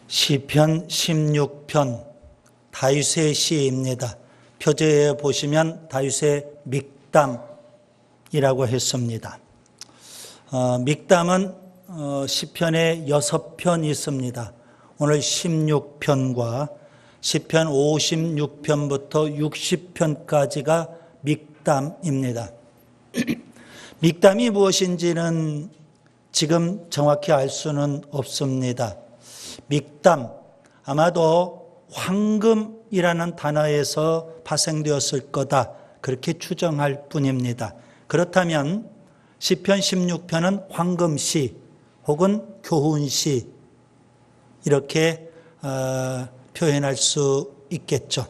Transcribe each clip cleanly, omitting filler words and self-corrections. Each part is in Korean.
시편 16편 다윗의 시입니다. 표제에 보시면 다윗의 믹담이라고 했습니다. 믹담은 시편에 6편이 있습니다. 오늘 16편과 시편 56편부터 60편까지가 믹담입니다. 믹담이 무엇인지는 지금 정확히 알 수는 없습니다. 믹담, 아마도 황금이라는 단어에서 파생되었을 거다, 그렇게 추정할 뿐입니다. 그렇다면 시편 16편은 황금시 혹은 교훈시 이렇게 표현할 수 있겠죠.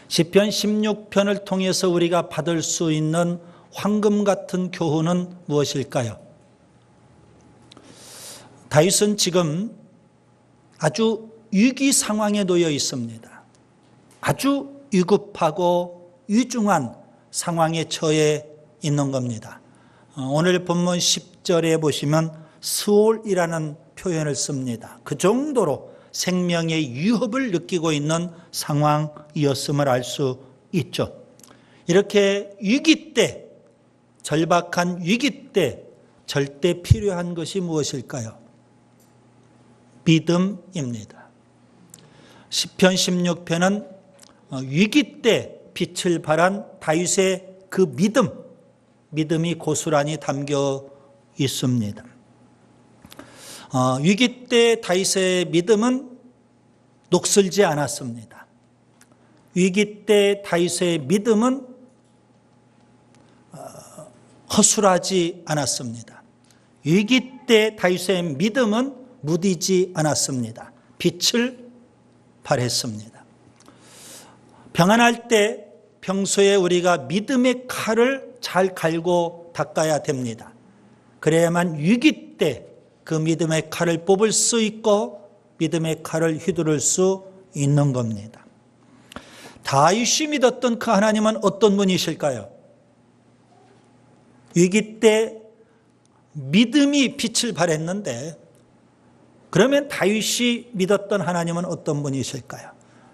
시편 16편을 통해서 우리가 받을 수 있는 황금 같은 교훈은 무엇일까요? 다윗은 지금 아주 위기 상황에 놓여 있습니다. 아주 위급하고 위중한 상황에 처해 있는 겁니다. 오늘 본문 10절에 보시면 스올이라는 표현을 씁니다. 그 정도로 생명의 위협을 느끼고 있는 상황이었음을 알 수 있죠. 이렇게 위기 때, 절박한 위기 때 절대 필요한 것이 무엇일까요? 믿음입니다. 시편 16편은 위기 때 빛을 발한 다윗의 그 믿음이 고스란히 담겨 있습니다. 위기 때 다윗의 믿음은 녹슬지 않았습니다. 위기 때 다윗의 믿음은 허술하지 않았습니다. 위기 때 다윗의 믿음은 무디지 않았습니다. 빛을 발했습니다. 평안할 때 평소에 우리가 믿음의 칼을 잘 갈고 닦아야 됩니다. 그래야만 위기 때 그 믿음의 칼을 뽑을 수 있고 믿음의 칼을 휘두를 수 있는 겁니다. 다윗이 믿었던 그 하나님은 어떤 분이실까요? 위기 때 믿음이 빛을 발했는데 그러면 다윗이 믿었던 하나님은 어떤 분이실까요?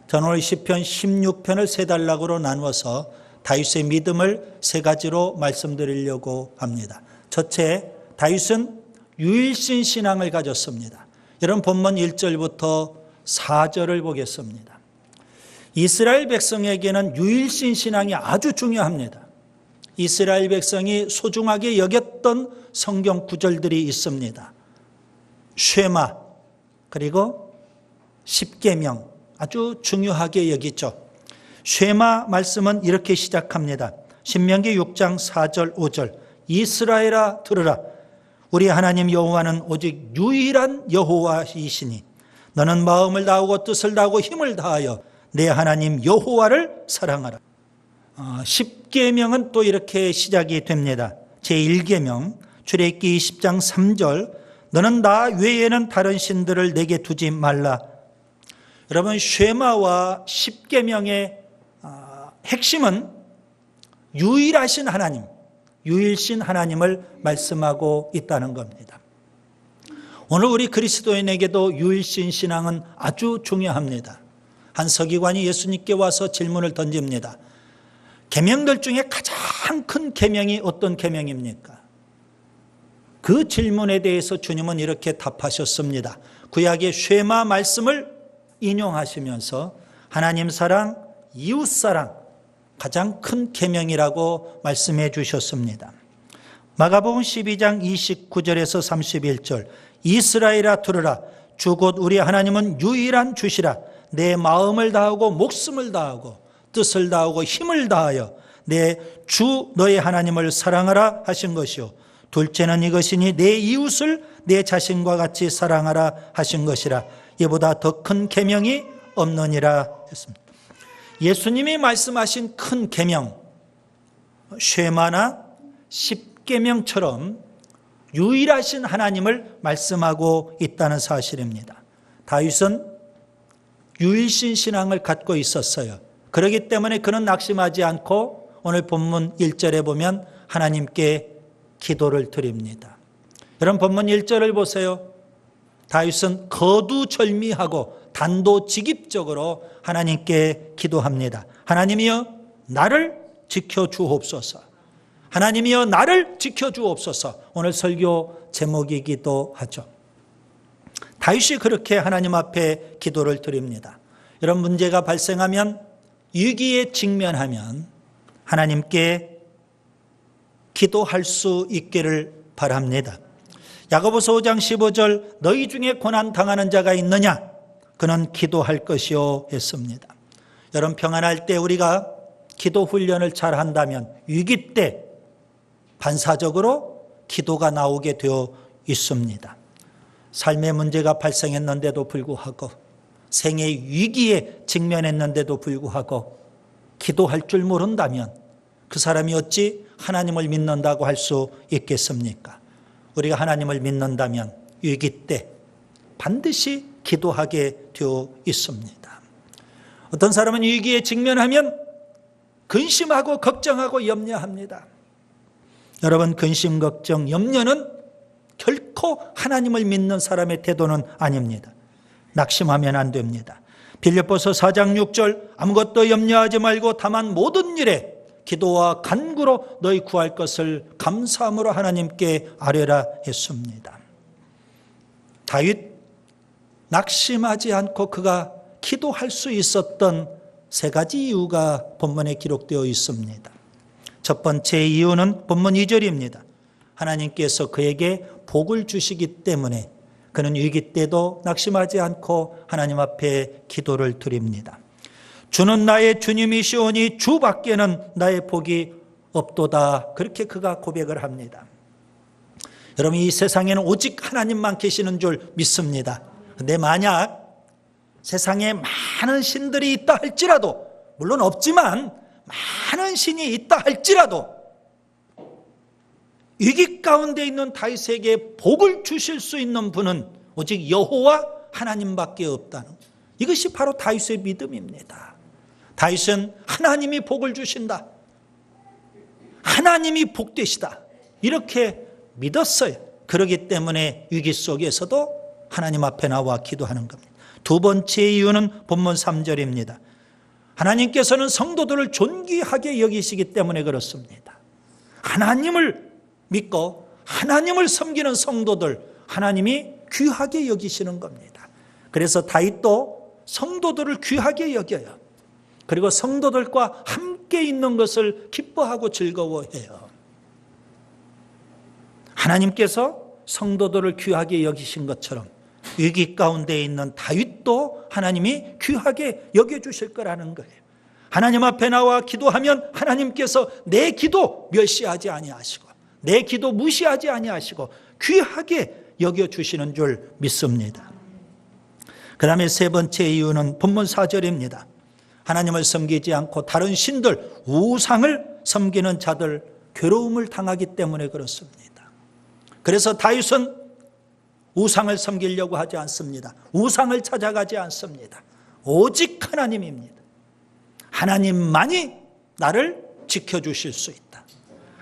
저는 오늘 시편 16편을 세 단락으로 나누어서 다윗의 믿음을 세 가지로 말씀드리려고 합니다. 첫째, 다윗은 유일신 신앙을 가졌습니다. 여러분 본문 1절부터 4절을 보겠습니다. 이스라엘 백성에게는 유일신 신앙이 아주 중요합니다. 이스라엘 백성이 소중하게 여겼던 성경 구절들이 있습니다. 쉐마, 그리고 십계명, 아주 중요하게 여기죠. 쉐마 말씀은 이렇게 시작합니다. 신명기 6장 4절 5절 이스라엘아 들으라. 우리 하나님 여호와는 오직 유일한 여호와이시니 너는 마음을 다하고 뜻을 다하고 힘을 다하여 내 하나님 여호와를 사랑하라. 십계명은 또 이렇게 시작이 됩니다. 제1계명 출애굽기 20장 3절 너는 나 외에는 다른 신들을 내게 두지 말라. 여러분 쉐마와 십계명의 핵심은 유일하신 하나님, 유일신 하나님을 말씀하고 있다는 겁니다. 오늘 우리 그리스도인에게도 유일신 신앙은 아주 중요합니다. 한 서기관이 예수님께 와서 질문을 던집니다. 계명들 중에 가장 큰 계명이 어떤 계명입니까? 그 질문에 대해서 주님은 이렇게 답하셨습니다. 구약의 쉐마 말씀을 인용하시면서 하나님 사랑, 이웃 사랑 가장 큰 계명이라고 말씀해 주셨습니다. 마가복음 12장 29절에서 31절 이스라엘아 들으라. 주 곧 우리 하나님은 유일한 주시라. 내 마음을 다하고 목숨을 다하고 뜻을 다하고 힘을 다하여 내 주 너의 하나님을 사랑하라 하신 것이요. 둘째는 이것이니 내 이웃을 내 자신과 같이 사랑하라 하신 것이라. 이보다 더 큰 계명이 없느니라 했습니다. 예수님이 말씀하신 큰 계명, 쉐마나 십계명처럼 유일하신 하나님을 말씀하고 있다는 사실입니다. 다윗은 유일신 신앙을 갖고 있었어요. 그렇기 때문에 그는 낙심하지 않고 오늘 본문 1절에 보면 하나님께 기도를 드립니다. 여러분 본문 1절을 보세요. 다윗은 거두절미하고 단도직입적으로 하나님께 기도합니다. 하나님이여 나를 지켜주옵소서. 하나님이여 나를 지켜주옵소서. 오늘 설교 제목이기도 하죠. 다윗이 그렇게 하나님 앞에 기도를 드립니다. 이런 문제가 발생하면, 위기에 직면하면 하나님께 기도할 수 있기를 바랍니다. 야고보서 5장 15절 너희 중에 고난 당하는 자가 있느냐? 그는 기도할 것이요 했습니다. 여러분, 평안할 때 우리가 기도 훈련을 잘 한다면 위기 때 반사적으로 기도가 나오게 되어 있습니다. 삶의 문제가 발생했는데도 불구하고, 생의 위기에 직면했는데도 불구하고 기도할 줄 모른다면 그 사람이 어찌 하나님을 믿는다고 할 수 있겠습니까? 우리가 하나님을 믿는다면 위기 때 반드시 기도하게 되어 있습니다. 어떤 사람은 위기에 직면하면 근심하고 걱정하고 염려합니다. 여러분, 근심, 걱정, 염려는 결코 하나님을 믿는 사람의 태도는 아닙니다. 낙심하면 안 됩니다. 빌립보서 4장 6절 아무것도 염려하지 말고 다만 모든 일에 기도와 간구로 너희 구할 것을 감사함으로 하나님께 아뢰라 했습니다. 다윗 낙심하지 않고 그가 기도할 수 있었던 세 가지 이유가 본문에 기록되어 있습니다. 첫 번째 이유는 본문 2절입니다. 하나님께서 그에게 복을 주시기 때문에 그는 위기 때도 낙심하지 않고 하나님 앞에 기도를 드립니다. 주는 나의 주님이시오니 주 밖에는 나의 복이 없도다. 그렇게 그가 고백을 합니다. 여러분, 이 세상에는 오직 하나님만 계시는 줄 믿습니다. 근데 만약 세상에 많은 신들이 있다 할지라도, 물론 없지만 많은 신이 있다 할지라도 위기 가운데 있는 다윗에게 복을 주실 수 있는 분은 오직 여호와 하나님밖에 없다는, 이것이 바로 다윗의 믿음입니다. 다윗은 하나님이 복을 주신다, 하나님이 복되시다, 이렇게 믿었어요. 그렇기 때문에 위기 속에서도 하나님 앞에 나와 기도하는 겁니다. 두 번째 이유는 본문 3절입니다. 하나님께서는 성도들을 존귀하게 여기시기 때문에 그렇습니다. 하나님을 믿고 하나님을 섬기는 성도들, 하나님이 귀하게 여기시는 겁니다. 그래서 다윗도 성도들을 귀하게 여겨요. 그리고 성도들과 함께 있는 것을 기뻐하고 즐거워해요. 하나님께서 성도들을 귀하게 여기신 것처럼 위기 가운데 있는 다윗도 하나님이 귀하게 여겨주실 거라는 거예요. 하나님 앞에 나와 기도하면 하나님께서 내 기도 멸시하지 아니하시고 내 기도 무시하지 아니하시고 귀하게 여겨주시는 줄 믿습니다. 그 다음에 세 번째 이유는 본문 4절입니다. 하나님을 섬기지 않고 다른 신들, 우상을 섬기는 자들 괴로움을 당하기 때문에 그렇습니다. 그래서 다윗은 우상을 섬기려고 하지 않습니다. 우상을 찾아가지 않습니다. 오직 하나님입니다. 하나님만이 나를 지켜주실 수 있다.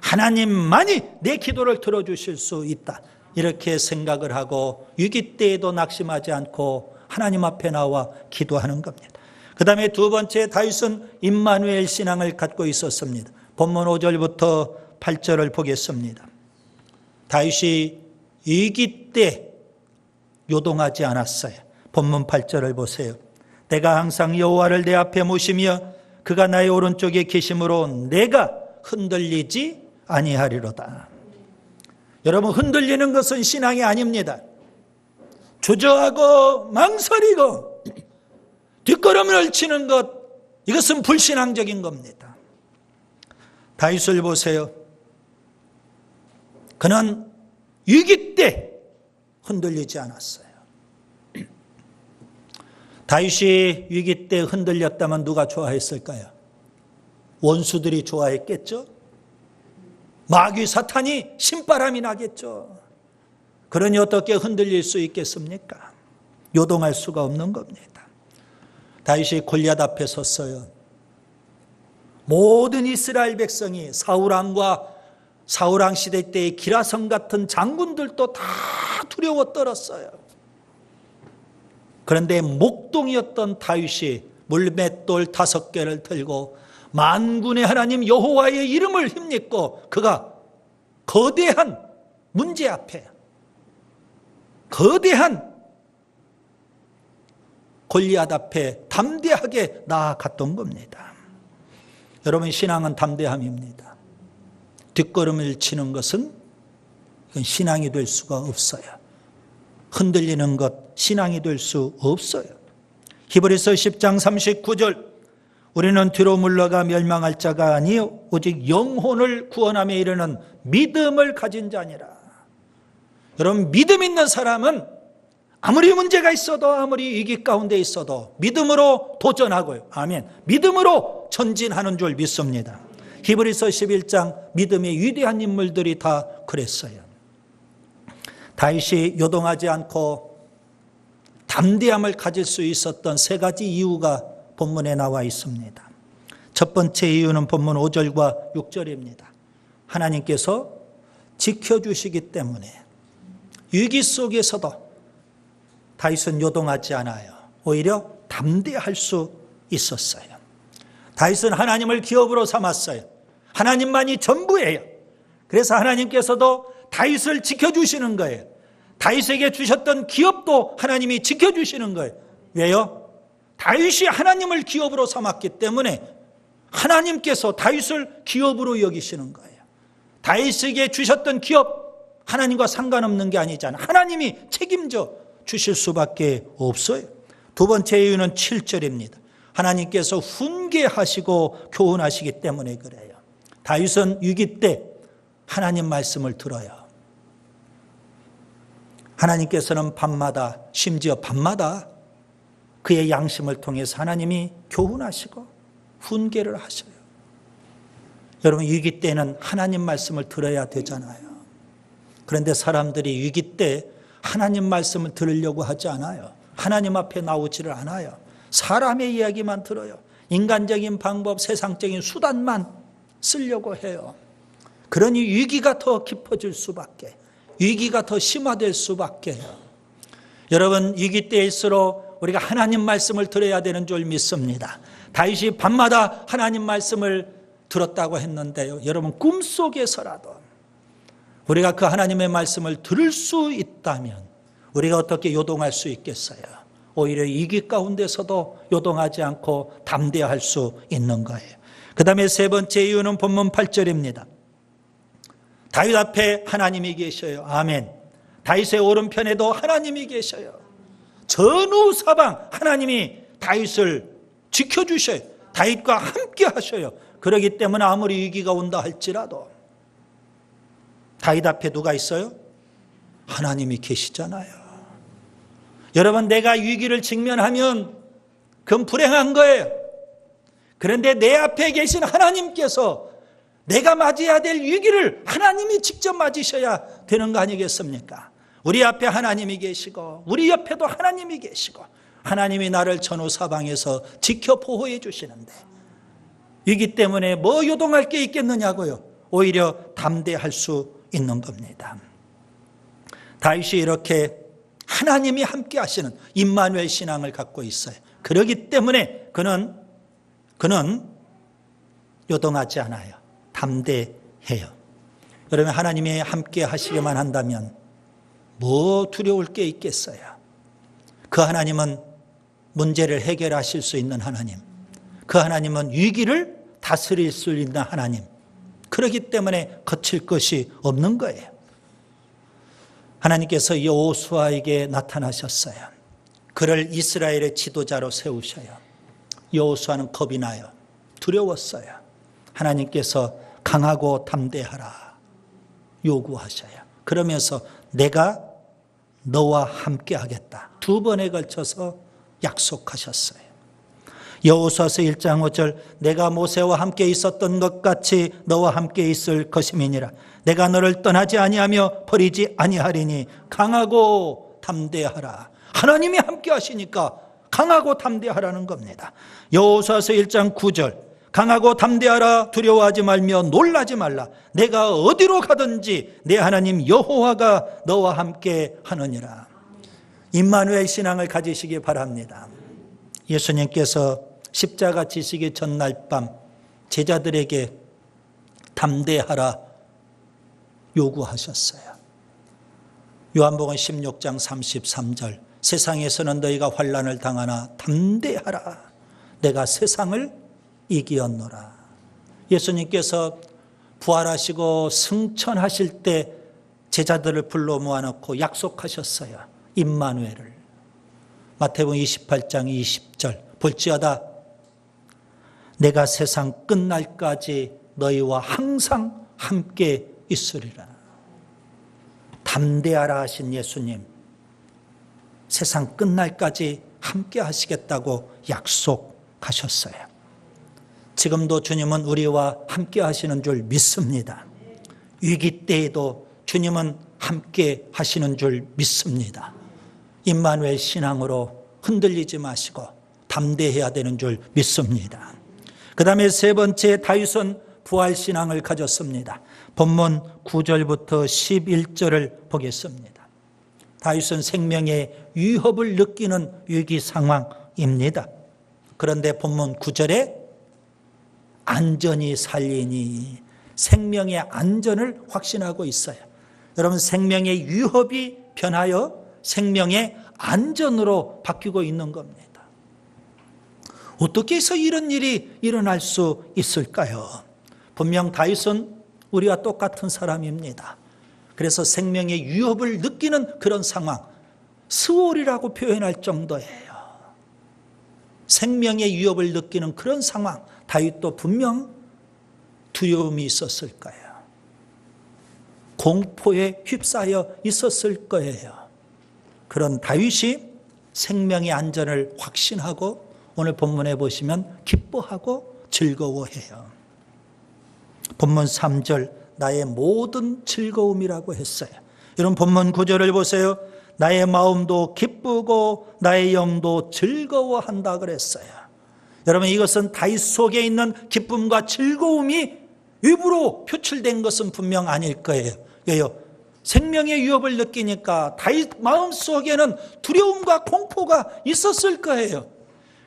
하나님만이 내 기도를 들어주실 수 있다. 이렇게 생각을 하고 위기 때에도 낙심하지 않고 하나님 앞에 나와 기도하는 겁니다. 그 다음에 두 번째, 다윗은 임마누엘 신앙을 갖고 있었습니다. 본문 5절부터 8절을 보겠습니다. 다윗이 위기 때 요동하지 않았어요. 본문 8절을 보세요. 내가 항상 여호와를 내 앞에 모시며 그가 나의 오른쪽에 계심으로 내가 흔들리지 아니하리로다. 여러분, 흔들리는 것은 신앙이 아닙니다. 주저하고 망설이고 뒷걸음을 치는 것, 이것은 불신앙적인 겁니다. 다윗을 보세요. 그는 위기 때 흔들리지 않았어요. 다윗이 위기 때 흔들렸다면 누가 좋아했을까요? 원수들이 좋아했겠죠? 마귀 사탄이 신바람이 나겠죠. 그러니 어떻게 흔들릴 수 있겠습니까? 요동할 수가 없는 겁니다. 다윗이 골리앗 앞에 섰어요. 모든 이스라엘 백성이 사울왕 시대 때의 기라성 같은 장군들도 다 두려워 떨었어요. 그런데 목동이었던 다윗이 물맷돌 5개를 들고 만군의 하나님 여호와의 이름을 힘입고 그가 거대한 문제 앞에, 거대한 골리앗 앞에 담대하게 나아갔던 겁니다. 여러분, 신앙은 담대함입니다. 뒷걸음을 치는 것은 이건 신앙이 될 수가 없어요. 흔들리는 것 신앙이 될 수 없어요. 히브리서 10장 39절, 우리는 뒤로 물러가 멸망할 자가 아니요 오직 영혼을 구원함에 이르는 믿음을 가진 자니라. 여러분, 믿음 있는 사람은 아무리 문제가 있어도, 아무리 위기 가운데 있어도 믿음으로 도전하고요. 아멘. 믿음으로 전진하는 줄 믿습니다. 히브리서 11장 믿음의 위대한 인물들이 다 그랬어요. 다윗이 요동하지 않고 담대함을 가질 수 있었던 3가지 이유가 본문에 나와 있습니다. 첫 번째 이유는 본문 5절과 6절입니다. 하나님께서 지켜주시기 때문에 위기 속에서도 다윗은 요동하지 않아요. 오히려 담대할 수 있었어요. 다윗은 하나님을 기업으로 삼았어요. 하나님만이 전부예요. 그래서 하나님께서도 다윗을 지켜주시는 거예요. 다윗에게 주셨던 기업도 하나님이 지켜주시는 거예요. 왜요? 다윗이 하나님을 기업으로 삼았기 때문에 하나님께서 다윗을 기업으로 여기시는 거예요. 다윗에게 주셨던 기업, 하나님과 상관없는 게 아니잖아요. 하나님이 책임져 주실 수밖에 없어요. 두 번째 이유는 7절입니다. 하나님께서 훈계하시고 교훈하시기 때문에 그래요. 다윗은 위기 때 하나님 말씀을 들어요. 하나님께서는 밤마다, 심지어 밤마다 그의 양심을 통해서 하나님이 교훈하시고 훈계를 하셔요. 여러분, 위기 때는 하나님 말씀을 들어야 되잖아요. 그런데 사람들이 위기 때 하나님 말씀을 들으려고 하지 않아요. 하나님 앞에 나오지를 않아요. 사람의 이야기만 들어요. 인간적인 방법, 세상적인 수단만 쓰려고 해요. 그러니 위기가 더 깊어질 수밖에, 위기가 더 심화될 수밖에요. 여러분, 위기 때일수록 우리가 하나님 말씀을 들어야 되는 줄 믿습니다. 다윗이 밤마다 하나님 말씀을 들었다고 했는데요. 여러분, 꿈속에서라도 우리가 그 하나님의 말씀을 들을 수 있다면 우리가 어떻게 요동할 수 있겠어요? 오히려 위기 가운데서도 요동하지 않고 담대할 수 있는 거예요. 그 다음에 3번째 이유는 본문 8절입니다. 다윗 앞에 하나님이 계셔요. 아멘. 다윗의 오른편에도 하나님이 계셔요. 전후 사방 하나님이 다윗을 지켜주셔요. 다윗과 함께 하셔요. 그렇기 때문에 아무리 위기가 온다 할지라도 다윗 앞에 누가 있어요? 하나님이 계시잖아요. 여러분, 내가 위기를 직면하면 그건 불행한 거예요. 그런데 내 앞에 계신 하나님께서 내가 맞이해야 될 위기를 하나님이 직접 맞으셔야 되는 거 아니겠습니까? 우리 앞에 하나님이 계시고 우리 옆에도 하나님이 계시고 하나님이 나를 전후 사방에서 지켜 보호해 주시는데 위기 때문에 뭐 요동할 게 있겠느냐고요. 오히려 담대할 수 있는 겁니다. 다윗이 이렇게 하나님이 함께 하시는 임마누엘 신앙을 갖고 있어요. 그렇기 때문에 그는 요동하지 않아요. 담대해요. 여러분, 하나님이 함께 하시기만 한다면 뭐 두려울 게 있겠어요? 그 하나님은 문제를 해결하실 수 있는 하나님, 그 하나님은 위기를 다스릴 수 있는 하나님, 그렇기 때문에 거칠 것이 없는 거예요. 하나님께서 여호수아에게 나타나셨어요. 그를 이스라엘의 지도자로 세우셔요. 여호수아는 겁이 나요. 두려웠어요. 하나님께서 강하고 담대하라 요구하셔요. 그러면서 내가 너와 함께 하겠다. 2번에 걸쳐서 약속하셨어요. 여호수아서 1장 5절, 내가 모세와 함께 있었던 것 같이 너와 함께 있을 것임이니라. 내가 너를 떠나지 아니하며 버리지 아니하리니 강하고 담대하라. 하나님이 함께 하시니까 강하고 담대하라는 겁니다. 여호수아서 1장 9절, 강하고 담대하라. 두려워하지 말며 놀라지 말라. 내가 어디로 가든지 내 하나님 여호와가 너와 함께 하느니라. 임마누엘 신앙을 가지시기 바랍니다. 예수님께서 십자가 지시기 전날 밤 제자들에게 담대하라 요구하셨어요. 요한복음 16장 33절, 세상에서는 너희가 환난을 당하나 담대하라, 내가 세상을 이기었노라. 예수님께서 부활하시고 승천하실 때 제자들을 불러 모아놓고 약속하셨어요. 임마누엘을. 마태복음 28장 20절, 볼지어다 내가 세상 끝날까지 너희와 항상 함께 있으리라. 담대하라 하신 예수님, 세상 끝날까지 함께 하시겠다고 약속하셨어요. 지금도 주님은 우리와 함께 하시는 줄 믿습니다. 위기 때에도 주님은 함께 하시는 줄 믿습니다. 임마누엘 신앙으로 흔들리지 마시고 담대해야 되는 줄 믿습니다. 그 다음에 세 번째, 다윗은 부활신앙을 가졌습니다. 본문 9절부터 11절을 보겠습니다. 다윗은 생명의 위협을 느끼는 위기 상황입니다. 그런데 본문 9절에 안전히 살리니, 생명의 안전을 확신하고 있어요. 여러분, 생명의 위협이 변하여 생명의 안전으로 바뀌고 있는 겁니다. 어떻게 해서 이런 일이 일어날 수 있을까요? 분명 다윗은 우리와 똑같은 사람입니다. 그래서 생명의 위협을 느끼는 그런 상황, 스월이라고 표현할 정도예요. 생명의 위협을 느끼는 그런 상황, 다윗도 분명 두려움이 있었을 거예요. 공포에 휩싸여 있었을 거예요. 그런 다윗이 생명의 안전을 확신하고 오늘 본문에 보시면 기뻐하고 즐거워해요. 본문 3절, 나의 모든 즐거움이라고 했어요. 여러분, 본문 9절을 보세요. 나의 마음도 기쁘고 나의 영도 즐거워한다 그랬어요. 여러분, 이것은 다윗 속에 있는 기쁨과 즐거움이 외부로 표출된 것은 분명 아닐 거예요. 왜요? 생명의 위협을 느끼니까 다윗 마음속에는 두려움과 공포가 있었을 거예요.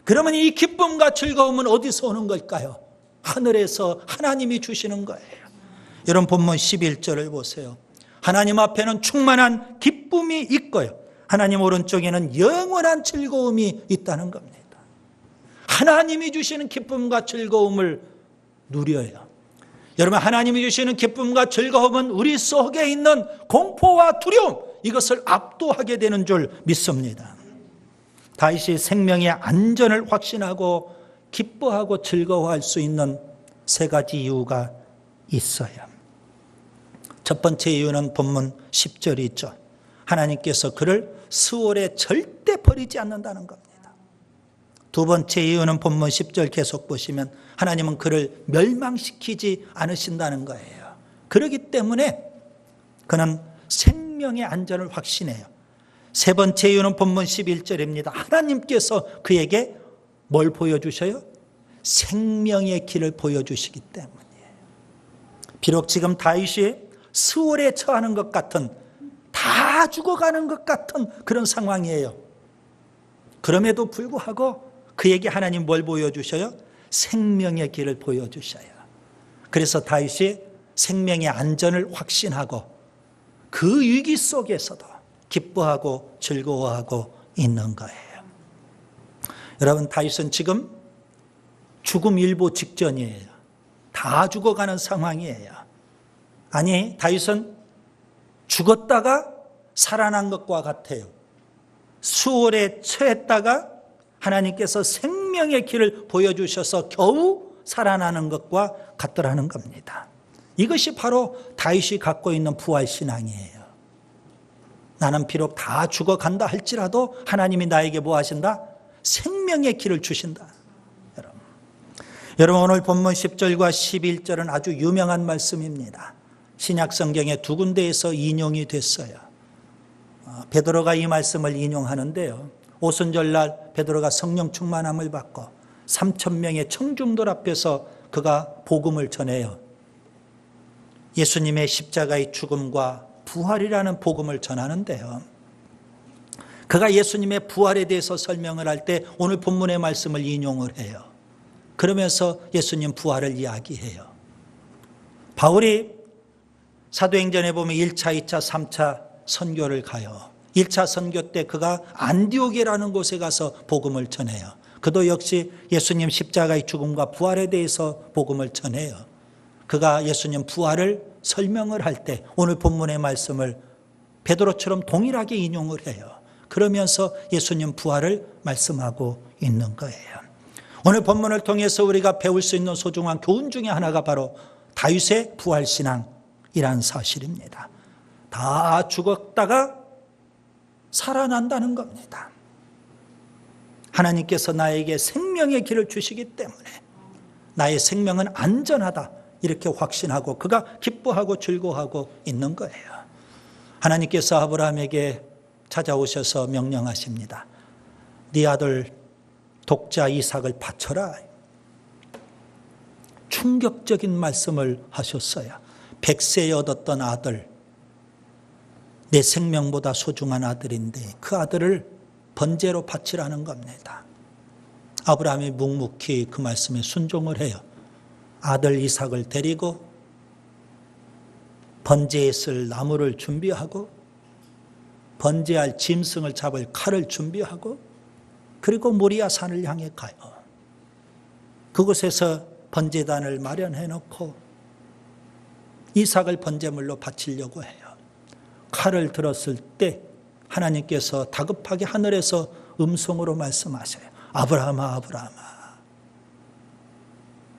그러면 이 기쁨과 즐거움은 어디서 오는 걸까요? 하늘에서 하나님이 주시는 거예요. 여러분, 본문 11절을 보세요. 하나님 앞에는 충만한 기쁨이 있고요, 하나님 오른쪽에는 영원한 즐거움이 있다는 겁니다. 하나님이 주시는 기쁨과 즐거움을 누려요. 여러분, 하나님이 주시는 기쁨과 즐거움은 우리 속에 있는 공포와 두려움, 이것을 압도하게 되는 줄 믿습니다. 다윗이 생명의 안전을 확신하고 기뻐하고 즐거워할 수 있는 세 가지 이유가 있어요. 첫 번째 이유는 본문 10절이 있죠. 하나님께서 그를 스월에 절대 버리지 않는다는 겁니다. 두 번째 이유는 본문 10절 계속 보시면 하나님은 그를 멸망시키지 않으신다는 거예요. 그렇기 때문에 그는 생명의 안전을 확신해요. 세 번째 이유는 본문 11절입니다. 하나님께서 그에게 뭘 보여주셔요? 생명의 길을 보여주시기 때문이에요. 비록 지금 다윗이 스월에 처하는 것 같은, 다 죽어가는 것 같은 그런 상황이에요. 그럼에도 불구하고 그에게 하나님 뭘 보여주셔요? 생명의 길을 보여주셔요. 그래서 다윗이 생명의 안전을 확신하고 그 위기 속에서도 기뻐하고 즐거워하고 있는 거예요. 여러분, 다윗은 지금 죽음 일보 직전이에요. 다 죽어가는 상황이에요. 아니, 다윗은 죽었다가 살아난 것과 같아요. 수월에 처했다가 하나님께서 생명의 길을 보여주셔서 겨우 살아나는 것과 같더라는 겁니다. 이것이 바로 다윗이 갖고 있는 부활신앙이에요. 나는 비록 다 죽어간다 할지라도 하나님이 나에게 뭐 하신다? 생명의 길을 주신다. 여러분, 오늘 본문 10절과 11절은 아주 유명한 말씀입니다. 신약 성경에 두 군데에서 인용이 됐어요. 베드로가 이 말씀을 인용하는데요, 오순절날 베드로가 성령 충만함을 받고 3,000명의 청중들 앞에서 그가 복음을 전해요. 예수님의 십자가의 죽음과 부활이라는 복음을 전하는데요, 그가 예수님의 부활에 대해서 설명을 할 때 오늘 본문의 말씀을 인용을 해요. 그러면서 예수님 부활을 이야기해요. 바울이 사도행전에 보면 1차, 2차, 3차 선교를 가요. 1차 선교 때 그가 안디옥이라는 곳에 가서 복음을 전해요. 그도 역시 예수님 십자가의 죽음과 부활에 대해서 복음을 전해요. 그가 예수님 부활을 설명을 할 때 오늘 본문의 말씀을 베드로처럼 동일하게 인용을 해요. 그러면서 예수님 부활을 말씀하고 있는 거예요. 오늘 본문을 통해서 우리가 배울 수 있는 소중한 교훈 중에 하나가 바로 다윗의 부활신앙이란 사실입니다. 다 죽었다가 살아난다는 겁니다. 하나님께서 나에게 생명의 길을 주시기 때문에 나의 생명은 안전하다 이렇게 확신하고 그가 기뻐하고 즐거워하고 있는 거예요. 하나님께서 아브라함에게 찾아오셔서 명령하십니다. 네 아들 독자 이삭을 바쳐라. 충격적인 말씀을 하셨어요. 100세에 얻었던 아들, 내 생명보다 소중한 아들인데 그 아들을 번제로 바치라는 겁니다. 아브라함이 묵묵히 그 말씀에 순종을 해요. 아들 이삭을 데리고 번제에 쓸 나무를 준비하고 번제할 짐승을 잡을 칼을 준비하고 그리고 모리아 산을 향해 가요. 그곳에서 번제단을 마련해 놓고 이삭을 번제물로 바치려고 해요. 칼을 들었을 때 하나님께서 다급하게 하늘에서 음성으로 말씀하셔요. 아브라함아, 아브라함아,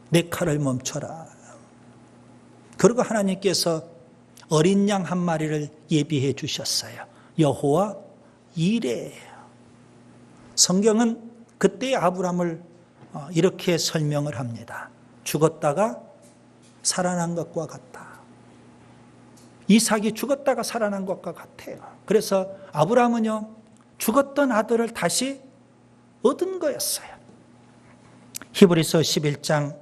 내 칼을 멈춰라. 그리고 하나님께서 어린 양 한 마리를 예비해 주셨어요. 여호와 이레예요. 성경은 그때의 아브라함을 이렇게 설명을 합니다. 죽었다가 살아난 것과 같다. 이삭이 죽었다가 살아난 것과 같아요. 그래서 아브라함은요, 죽었던 아들을 다시 얻은 거였어요. 히브리서 11장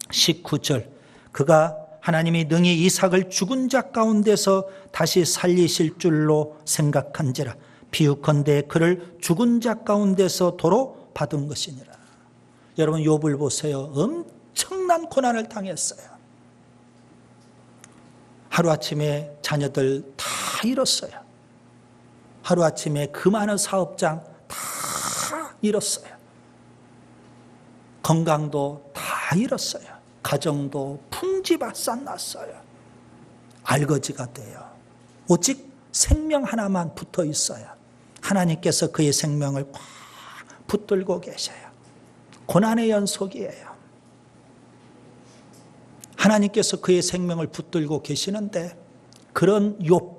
19절, 그가 하나님이 능히 이삭을 죽은 자 가운데서 다시 살리실 줄로 생각한지라 비유컨대 그를 죽은 자 가운데서 도로 받은 것이니라. 여러분 욥을 보세요. 엄청난 고난을 당했어요. 하루아침에 자녀들 다 잃었어요. 하루아침에 그 많은 사업장 다 잃었어요. 건강도 다 잃었어요. 가정도 풍지박산 났어요. 알거지가 돼요. 오직 생명 하나만 붙어 있어요. 하나님께서 그의 생명을 꽉 붙들고 계셔요. 고난의 연속이에요. 하나님께서 그의 생명을 붙들고 계시는데 그런 욥,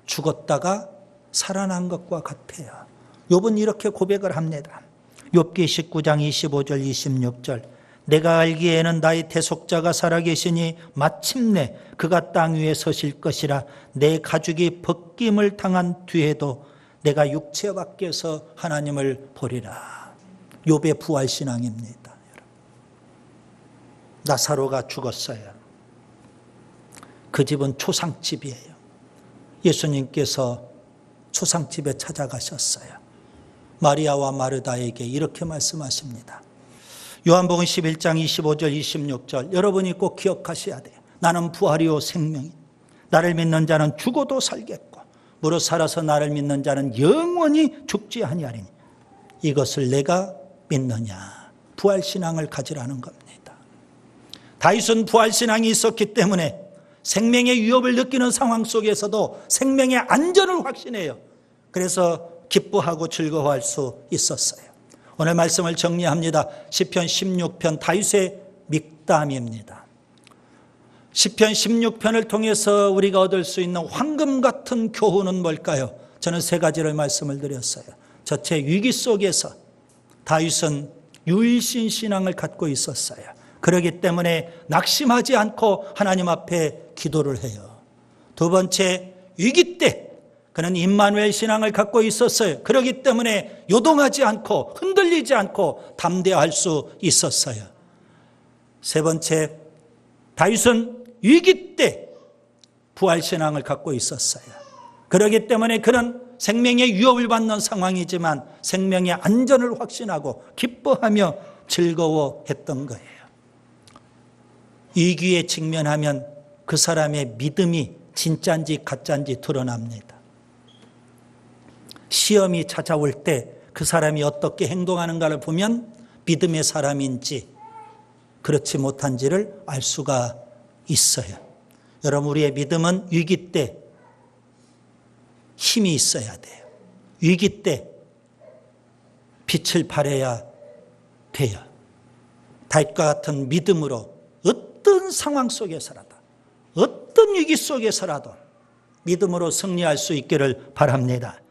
죽었다가 살아난 것과 같아요. 욥은 이렇게 고백을 합니다. 욥기 19장 25절 26절, 내가 알기에는 나의 대속자가 살아계시니 마침내 그가 땅 위에 서실 것이라. 내 가죽이 벗김을 당한 뒤에도 내가 육체 밖에서 하나님을 보리라. 욥의 부활신앙입니다. 나사로가 죽었어요. 그 집은 초상집이에요. 예수님께서 초상집에 찾아가셨어요. 마리아와 마르다에게 이렇게 말씀하십니다. 요한복음 11장 25절 26절, 여러분이 꼭 기억하셔야 돼요. 나는 부활이요 생명이, 나를 믿는 자는 죽어도 살겠고 무릇 살아서 나를 믿는 자는 영원히 죽지 아니하리니 이것을 내가 믿느냐. 부활신앙을 가지라는 겁니다. 다윗은 부활신앙이 있었기 때문에 생명의 위협을 느끼는 상황 속에서도 생명의 안전을 확신해요. 그래서 기뻐하고 즐거워할 수 있었어요. 오늘 말씀을 정리합니다. 시편 16편 다윗의 믹담입니다. 시편 16편을 통해서 우리가 얻을 수 있는 황금 같은 교훈은 뭘까요? 저는 세 가지를 말씀을 드렸어요. 첫째, 위기 속에서 다윗은 유일신 신앙을 갖고 있었어요. 그렇기 때문에 낙심하지 않고 하나님 앞에 기도를 해요. 두 번째, 위기 때 그는 임마누엘 신앙을 갖고 있었어요. 그렇기 때문에 요동하지 않고 흔들리지 않고 담대할 수 있었어요. 세 번째, 다윗은 위기 때 부활신앙을 갖고 있었어요. 그렇기 때문에 그는 생명의 위협을 받는 상황이지만 생명의 안전을 확신하고 기뻐하며 즐거워했던 거예요. 위기에 직면하면 그 사람의 믿음이 진짜인지 가짜인지 드러납니다. 시험이 찾아올 때 그 사람이 어떻게 행동하는가를 보면 믿음의 사람인지 그렇지 못한지를 알 수가 있어요. 여러분, 우리의 믿음은 위기 때 힘이 있어야 돼요. 위기 때 빛을 발해야 돼요. 다윗과 같은 믿음으로 어떤 상황 속에서라도, 어떤 위기 속에서라도 믿음으로 승리할 수 있기를 바랍니다.